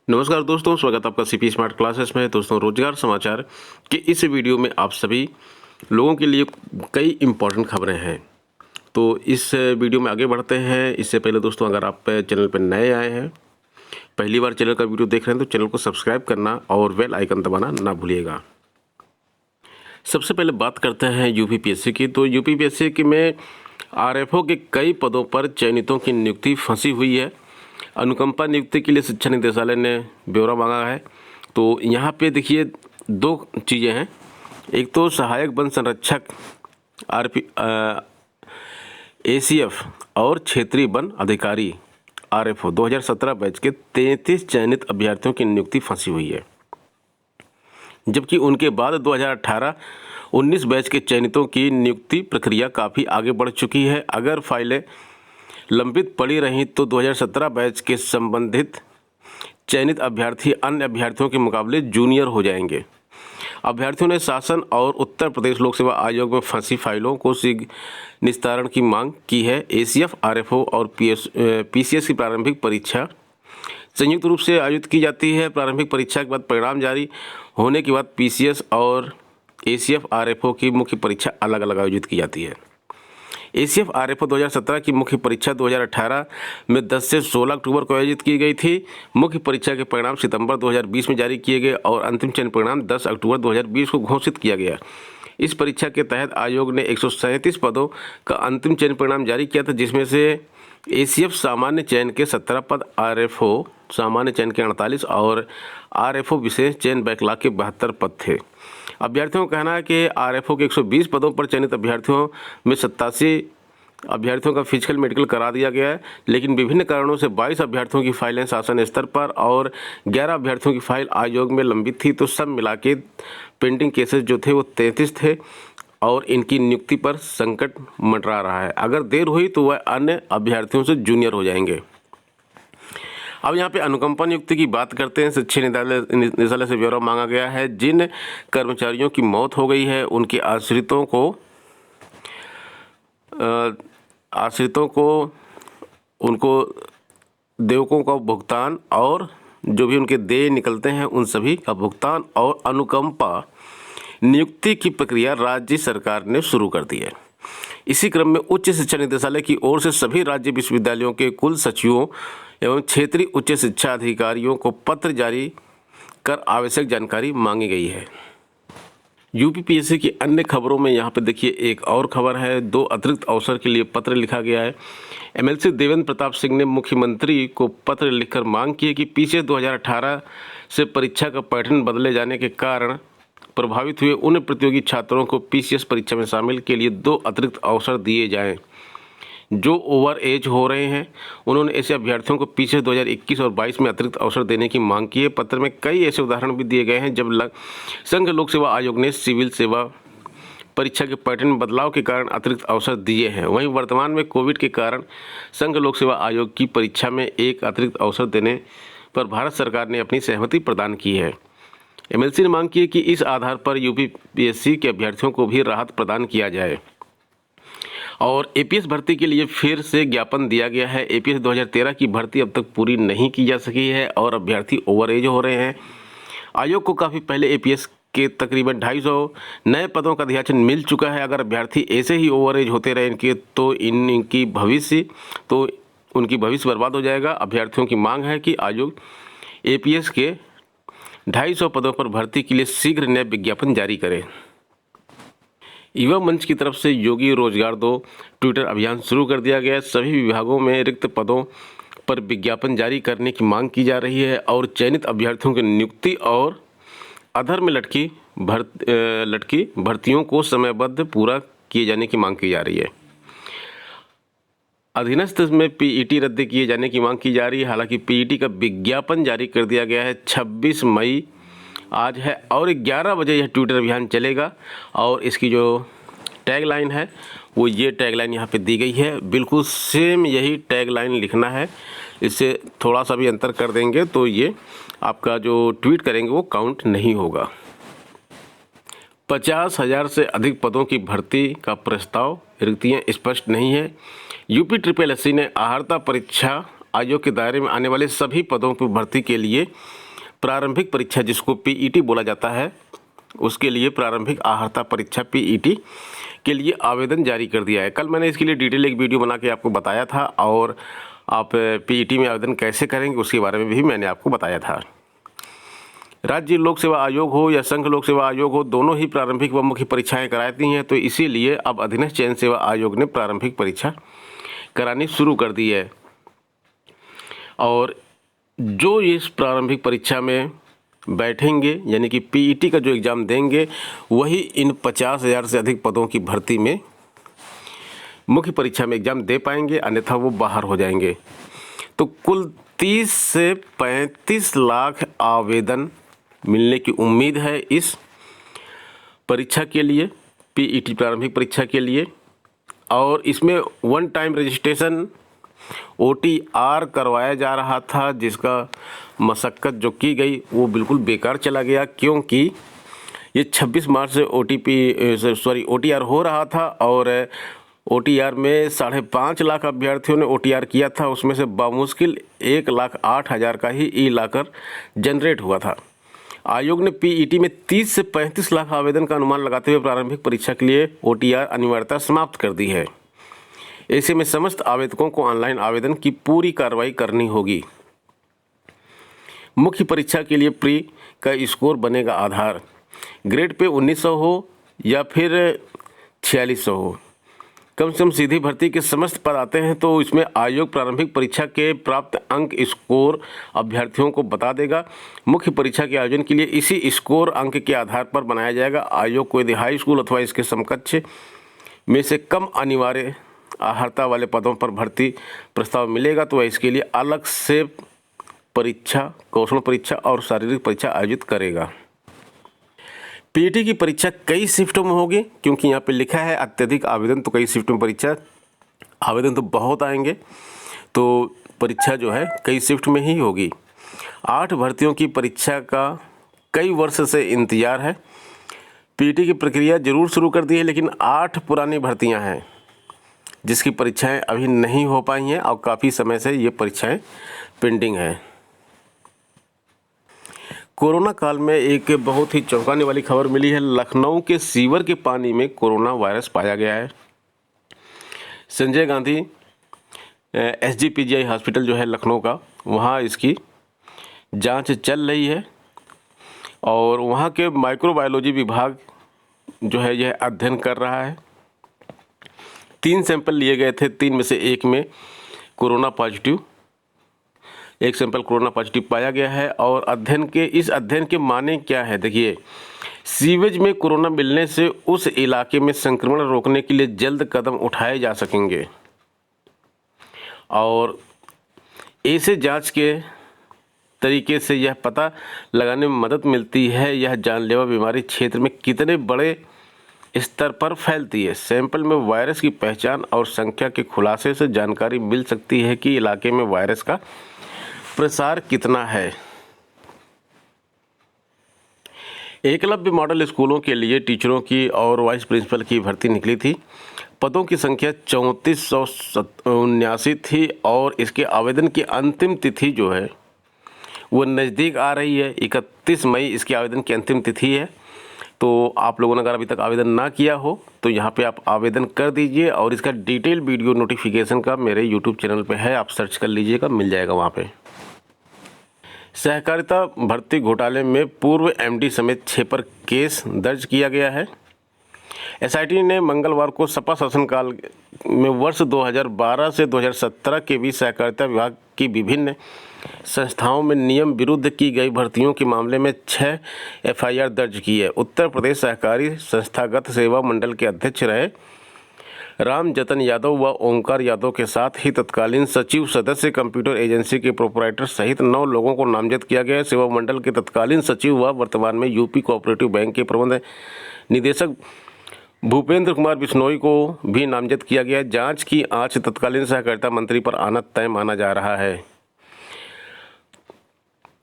नमस्कार दोस्तों, स्वागत है आपका सीपी स्मार्ट क्लासेस में। दोस्तों, रोजगार समाचार के इस वीडियो में आप सभी लोगों के लिए कई इम्पोर्टेंट खबरें हैं। तो इस वीडियो में आगे बढ़ते हैं। इससे पहले दोस्तों, अगर आप चैनल पर नए आए हैं, पहली बार चैनल का वीडियो देख रहे हैं, तो चैनल को सब्सक्राइब करना और बेल आइकन दबाना ना भूलिएगा। सबसे पहले बात करते हैं यूपीपीएससी की। तो यूपीपीएससी की में आरएफओ के कई पदों पर चयनितों की नियुक्ति फंसी हुई है। अनुकंपा नियुक्ति के लिए शिक्षा निदेशालय ने ब्यौरा मांगा है। तो यहाँ पे देखिए, दो चीज़ें हैं। एक तो सहायक वन संरक्षक एसीएफ और क्षेत्रीय वन अधिकारी आरएफओ 2017 बैच के 33 चयनित अभ्यर्थियों की नियुक्ति फंसी हुई है, जबकि उनके बाद 2018-19 बैच के चयनितों की नियुक्ति प्रक्रिया काफ़ी आगे बढ़ चुकी है। अगर फाइलें लंबित पड़ी रहीं तो 2017 बैच के संबंधित चयनित अभ्यर्थी अन्य अभ्यर्थियों के मुकाबले जूनियर हो जाएंगे। अभ्यर्थियों ने शासन और उत्तर प्रदेश लोक सेवा आयोग में फंसी फाइलों को शीघ्र निस्तारण की मांग की है। एसीएफ, आरएफओ और पीसीएस की प्रारंभिक परीक्षा संयुक्त रूप से आयोजित की जाती है। प्रारंभिक परीक्षा के बाद परिणाम जारी होने के बाद पीसीएस और एसीएफ, आरएफओ की मुख्य परीक्षा अलग अलग आयोजित की जाती है। एसीएफ आरएफओ 2017 की मुख्य परीक्षा 2018 में 10 से 16 अक्टूबर को आयोजित की गई थी। मुख्य परीक्षा के परिणाम सितंबर 2020 में जारी किए गए और अंतिम चयन परिणाम 10 अक्टूबर 2020 को घोषित किया गया। इस परीक्षा के तहत आयोग ने 137 पदों का अंतिम चयन परिणाम जारी किया था, जिसमें से एसीएफ सामान्य चयन के 17 पद, आरएफओ सामान्य चयन के 48 और आरएफओ विशेष चयन बैकलॉग के 72 पद थे। अभ्यर्थियों का कहना है कि आरएफओ के 120 पदों पर चयनित अभ्यर्थियों में 87 अभ्यर्थियों का फिजिकल मेडिकल करा दिया गया है, लेकिन विभिन्न कारणों से 22 अभ्यर्थियों की फाइलें शासन स्तर पर और 11 अभ्यर्थियों की फाइल आयोग में लंबित थी। तो सब मिला के पेंडिंग केसेस जो थे वो 33 थे और इनकी नियुक्ति पर संकट मंडरा रहा है। अगर देर हुई तो वह अन्य अभ्यर्थियों से जूनियर हो जाएंगे। अब यहाँ पे अनुकंपा नियुक्ति की बात करते हैं। शिक्षा निदेशालय से ब्यौरा मांगा गया है। जिन कर्मचारियों की मौत हो गई है उनके आश्रितों को उनको देयकों का भुगतान और जो भी उनके देय निकलते हैं उन सभी का भुगतान और अनुकंपा नियुक्ति की प्रक्रिया राज्य सरकार ने शुरू कर दी है। इसी क्रम में उच्च शिक्षा निदेशालय की ओर से सभी राज्य विश्वविद्यालयों के कुल सचिवों एवं क्षेत्रीय उच्च शिक्षा अधिकारियों को पत्र जारी कर आवश्यक जानकारी मांगी गई है। यूपीपीएससी की अन्य खबरों में यहाँ पे देखिए, एक और खबर है। 2 अतिरिक्त अवसर के लिए पत्र लिखा गया है। एमएलसी देवेंद्र प्रताप सिंह ने मुख्यमंत्री को पत्र लिखकर मांग की है कि पीसीएस 2018 से परीक्षा का पैटर्न बदले जाने के कारण प्रभावित हुए उन प्रतियोगी छात्रों को पीसीएस परीक्षा में शामिल के लिए 2 अतिरिक्त अवसर दिए जाएं जो ओवर एज हो रहे हैं। उन्होंने ऐसे अभ्यर्थियों को पीसीएस 2021 और 22 में अतिरिक्त अवसर देने की मांग की है। पत्र में कई ऐसे उदाहरण भी दिए गए हैं जब संघ लोक सेवा आयोग ने सिविल सेवा परीक्षा के पैटर्न में बदलाव के कारण अतिरिक्त अवसर दिए हैं। वहीं वर्तमान में कोविड के कारण संघ लोक सेवा आयोग की परीक्षा में एक अतिरिक्त अवसर देने पर भारत सरकार ने अपनी सहमति प्रदान की है। एमएलसी ने मांग की है कि इस आधार पर यूपीपीएससी के अभ्यर्थियों को भी राहत प्रदान किया जाए। और एपीएस भर्ती के लिए फिर से ज्ञापन दिया गया है। एपीएस 2013 की भर्ती अब तक पूरी नहीं की जा सकी है और अभ्यर्थी ओवर एज हो रहे हैं। आयोग को काफ़ी पहले एपीएस के तकरीबन 250 नए पदों का अधियाचन मिल चुका है। अगर अभ्यर्थी ऐसे ही ओवर एज होते रहे तो उनकी भविष्य बर्बाद हो जाएगा। अभ्यर्थियों की मांग है कि आयोग एपीएस के 250 पदों पर भर्ती के लिए शीघ्र नया विज्ञापन जारी करे। युवा मंच की तरफ से योगी रोजगार दो ट्विटर अभियान शुरू कर दिया गया है। सभी विभागों में रिक्त पदों पर विज्ञापन जारी करने की मांग की जा रही है और चयनित अभ्यर्थियों की नियुक्ति और अधर में लटकी भर्तियों को समयबद्ध पूरा किए जाने की मांग की जा रही है। अधीनस्थ में पीईटी रद्द किए जाने की मांग की जा रही है। हालांकि पीईटी का विज्ञापन जारी कर दिया गया है। 26 मई आज है और 11 बजे यह ट्विटर अभियान चलेगा और इसकी जो टैगलाइन है वो ये टैगलाइन यहाँ पे दी गई है। बिल्कुल सेम यही टैगलाइन लिखना है। इससे थोड़ा सा भी अंतर कर देंगे तो ये आपका जो ट्वीट करेंगे वो काउंट नहीं होगा। 50,000 से अधिक पदों की भर्ती का प्रस्ताव, रिक्तियाँ स्पष्ट नहीं है। यूपी ट्रिपल एससी ने आहारता परीक्षा आयोग के दायरे में आने वाले सभी पदों की भर्ती के लिए प्रारंभिक परीक्षा, जिसको पीईटी बोला जाता है, उसके लिए प्रारंभिक अर्हता परीक्षा पीईटी के लिए आवेदन जारी कर दिया है। कल मैंने इसके लिए डिटेल एक वीडियो बना के आपको बताया था, और आप पीईटी में आवेदन कैसे करेंगे उसके बारे में भी मैंने आपको बताया था। राज्य लोक सेवा आयोग हो या संघ लोक सेवा आयोग हो, दोनों ही प्रारंभिक व मुख्य परीक्षाएं कराती हैं, तो इसीलिए अब अधीनस्थ चयन सेवा आयोग ने प्रारंभिक परीक्षा करानी शुरू कर दी है। और जो इस प्रारंभिक परीक्षा में बैठेंगे, यानी कि पीईटी का जो एग्ज़ाम देंगे, वही इन 50,000 से अधिक पदों की भर्ती में मुख्य परीक्षा में एग्ज़ाम दे पाएंगे, अन्यथा वो बाहर हो जाएंगे। तो कुल 30 से 35 लाख आवेदन मिलने की उम्मीद है इस परीक्षा के लिए, पीईटी प्रारंभिक परीक्षा के लिए। और इसमें वन टाइम रजिस्ट्रेशन ओटीआर करवाया जा रहा था, जिसका मशक्क़त जो की गई वो बिल्कुल बेकार चला गया, क्योंकि ये 26 मार्च से ओटीआर हो रहा था, और ओटीआर में 5.5 लाख अभ्यर्थियों ने ओटीआर किया था। उसमें से बामुश्किल 1,08,000 का ही ई लॉकर जनरेट हुआ था। आयोग ने पीईटी में 30 से 35 लाख आवेदन का अनुमान लगाते हुए प्रारंभिक परीक्षा के लिए ओटीआर अनिवार्यता समाप्त कर दी है। ऐसे में समस्त आवेदकों को ऑनलाइन आवेदन की पूरी कार्रवाई करनी होगी। मुख्य परीक्षा के लिए प्री का स्कोर बनेगा आधार, ग्रेड पे 1900 हो या फिर 4600 हो। कम से कम सीधी भर्ती के समस्त पद आते हैं, तो इसमें आयोग प्रारंभिक परीक्षा के प्राप्त अंक स्कोर अभ्यर्थियों को बता देगा। मुख्य परीक्षा के आयोजन के लिए इसी स्कोर अंक के आधार पर बनाया जाएगा। आयोग को यदि हाई स्कूल अथवा इसके समकक्ष में से कम अनिवार्य अर्हता वाले पदों पर भर्ती प्रस्ताव मिलेगा, तो वह इसके लिए अलग से परीक्षा, कौशल परीक्षा और शारीरिक परीक्षा आयोजित करेगा। पीईटी की परीक्षा कई शिफ्टों में होगी, क्योंकि यहाँ पे लिखा है अत्यधिक आवेदन, तो कई शिफ्टों में परीक्षा, आवेदन तो बहुत आएंगे, तो परीक्षा जो है कई शिफ्ट में ही होगी। 8 भर्तियों की परीक्षा का कई वर्ष से इंतजार है। पीईटी की प्रक्रिया जरूर शुरू कर दी है, लेकिन 8 पुरानी भर्तियाँ हैं जिसकी परीक्षाएं अभी नहीं हो पाई हैं, और काफ़ी समय से ये परीक्षाएं पेंडिंग हैं। कोरोना काल में एक बहुत ही चौंकाने वाली खबर मिली है। लखनऊ के सीवर के पानी में कोरोना वायरस पाया गया है। संजय गांधी एसजीपीजीआई हॉस्पिटल जो है लखनऊ का, वहाँ इसकी जांच चल रही है, और वहाँ के माइक्रोबायोलॉजी विभाग जो है यह अध्ययन कर रहा है। 3 सैंपल लिए गए थे, 3 में से एक में कोरोना पॉजिटिव, एक सैंपल कोरोना पॉजिटिव पाया गया है। और इस अध्ययन के माने क्या है, देखिए, सीवेज में कोरोना मिलने से उस इलाके में संक्रमण रोकने के लिए जल्द कदम उठाए जा सकेंगे, और ऐसे जांच के तरीके से यह पता लगाने में मदद मिलती है यह जानलेवा बीमारी क्षेत्र में कितने बड़े स्तर पर फैलती है। सैंपल में वायरस की पहचान और संख्या के खुलासे से जानकारी मिल सकती है कि इलाके में वायरस का प्रसार कितना है। एकलव्य मॉडल स्कूलों के लिए टीचरों की और वाइस प्रिंसिपल की भर्ती निकली थी। पदों की संख्या 3479 थी, और इसके आवेदन की अंतिम तिथि जो है वो नज़दीक आ रही है। 31 मई इसकी आवेदन की अंतिम तिथि है। तो आप लोगों ने अगर अभी तक आवेदन ना किया हो तो यहाँ पे आप आवेदन कर दीजिए, और इसका डिटेल वीडियो नोटिफिकेशन का मेरे यूट्यूब चैनल पे है, आप सर्च कर लीजिएगा, मिल जाएगा वहाँ पे। सहकारिता भर्ती घोटाले में पूर्व एमडी समेत 6 पर केस दर्ज किया गया है। एसआईटी ने मंगलवार को सपा शासनकाल में वर्ष 2012 से 2017 के बीच सहकारिता विभाग की विभिन्न संस्थाओं में नियम विरुद्ध की गई भर्तियों के मामले में 6 एफआईआर दर्ज की है। उत्तर प्रदेश सहकारी संस्थागत सेवा मंडल के अध्यक्ष रहे राम जतन यादव व ओंकार यादव के साथ ही तत्कालीन सचिव, सदस्य, कंप्यूटर एजेंसी के प्रोपराइटर सहित 9 लोगों को नामजद किया गया है। सेवा मंडल के तत्कालीन सचिव व वर्तमान में यूपी कोऑपरेटिव बैंक के प्रबंध निदेशक भूपेंद्र कुमार बिश्नोई को भी नामजद किया गया है। जांच की आंच तत्कालीन सहकारिता मंत्री पर आना तय माना जा रहा है।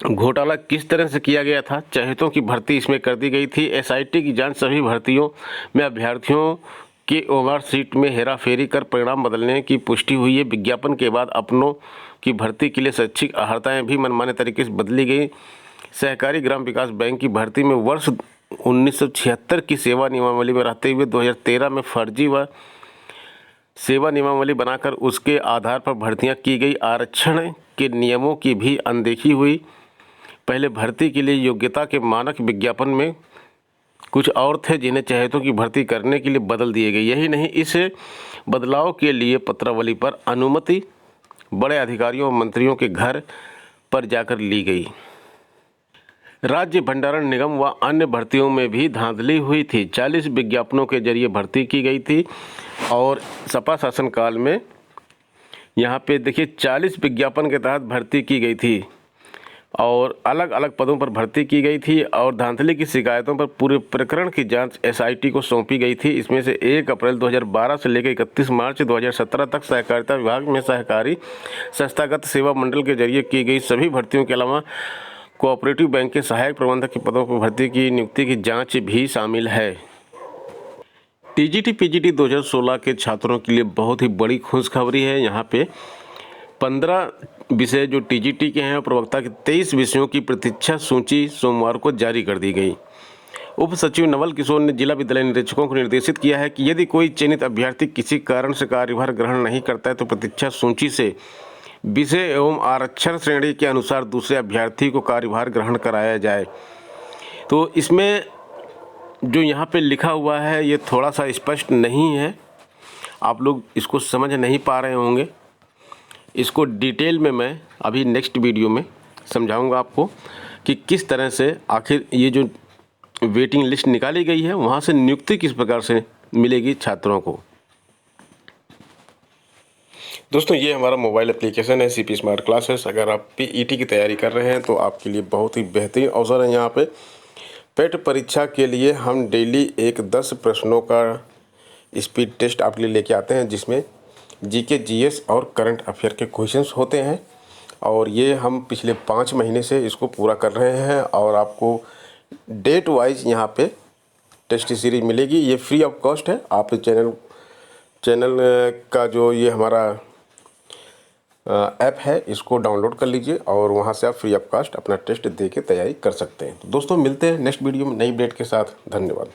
घोटाला किस तरह से किया गया था? चहेतों की भर्ती इसमें कर दी गई थी। एसआईटी की जांच सभी भर्तियों में अभ्यर्थियों के ओएमआर सीट में हेराफेरी कर परिणाम बदलने की पुष्टि हुई है। विज्ञापन के बाद अपनों की भर्ती के लिए शैक्षिक अर्हताएं भी मनमाने तरीके से बदली गई। सहकारी ग्राम विकास बैंक की भर्ती में वर्ष 1976 की सेवा नियमावली में रहते हुए 2013 में फर्जी व सेवा नियमावली बनाकर उसके आधार पर भर्तियां की गई। आरक्षण के नियमों की भी अनदेखी हुई। पहले भर्ती के लिए योग्यता के मानक विज्ञापन में कुछ और थे, जिन्हें चहेतों की भर्ती करने के लिए बदल दिए गए। यही नहीं, इस बदलाव के लिए पत्रावली पर अनुमति बड़े अधिकारियों और मंत्रियों के घर पर जाकर ली गई। राज्य भंडारण निगम व अन्य भर्तियों में भी धांधली हुई थी। 40 विज्ञापनों के जरिए भर्ती की गई थी और सपा शासनकाल में यहाँ पे देखिए 40 विज्ञापन के तहत भर्ती की गई थी और अलग अलग पदों पर भर्ती की गई थी और धांधली की शिकायतों पर पूरे प्रकरण की जांच एसआईटी को सौंपी गई थी। इसमें से 1 अप्रैल 2012 से लेकर 31 मार्च 2017 तक सहकारिता विभाग में सहकारी संस्थागत सेवा मंडल के जरिए की गई सभी भर्तियों के अलावा कोऑपरेटिव बैंक के सहायक प्रबंधक के पदों पर भर्ती की नियुक्ति की जाँच भी शामिल है। टीजीटी पीजीटी 2016 के छात्रों के लिए बहुत ही बड़ी खुशखबरी है। यहाँ पे 15 विषय जो टीजीटी के हैं और प्रवक्ता के 23 विषयों की प्रतीक्षा सूची सोमवार को जारी कर दी गई। उप सचिव नवल किशोर ने जिला विद्यालय निरीक्षकों को निर्देशित किया है कि यदि कोई चयनित अभ्यर्थी किसी कारण से कार्यभार ग्रहण नहीं करता है तो प्रतीक्षा सूची से विषय एवं आरक्षण श्रेणी के अनुसार दूसरे अभ्यर्थी को कार्यभार ग्रहण कराया जाए। तो इसमें जो यहाँ पे लिखा हुआ है ये थोड़ा सा स्पष्ट नहीं है, आप लोग इसको समझ नहीं पा रहे होंगे। इसको डिटेल में मैं अभी नेक्स्ट वीडियो में समझाऊंगा आपको कि किस तरह से आखिर ये जो वेटिंग लिस्ट निकाली गई है वहाँ से नियुक्ति किस प्रकार से मिलेगी छात्रों को। दोस्तों ये हमारा मोबाइल एप्लीकेशन है सीपी स्मार्ट क्लासेस। अगर आप पीईटी की तैयारी कर रहे हैं तो आपके लिए बहुत ही बेहतरीन अवसर है। यहाँ पे पेट परीक्षा के लिए हम डेली एक 10 प्रश्नों का स्पीड टेस्ट आपके लिए लेके आते हैं, जिसमें जीके जीएस और करंट अफेयर के क्वेश्चंस होते हैं और ये हम पिछले 5 महीने से इसको पूरा कर रहे हैं और आपको डेट वाइज यहाँ पे टेस्ट सीरीज मिलेगी। ये फ्री ऑफ कॉस्ट है। आप चैनल का जो ये हमारा ऐप है इसको डाउनलोड कर लीजिए और वहाँ से आप फ्री ऑफ कॉस्ट अपना टेस्ट दे के तैयारी कर सकते हैं। तो दोस्तों मिलते हैं नेक्स्ट वीडियो में नई अपडेट के साथ। धन्यवाद।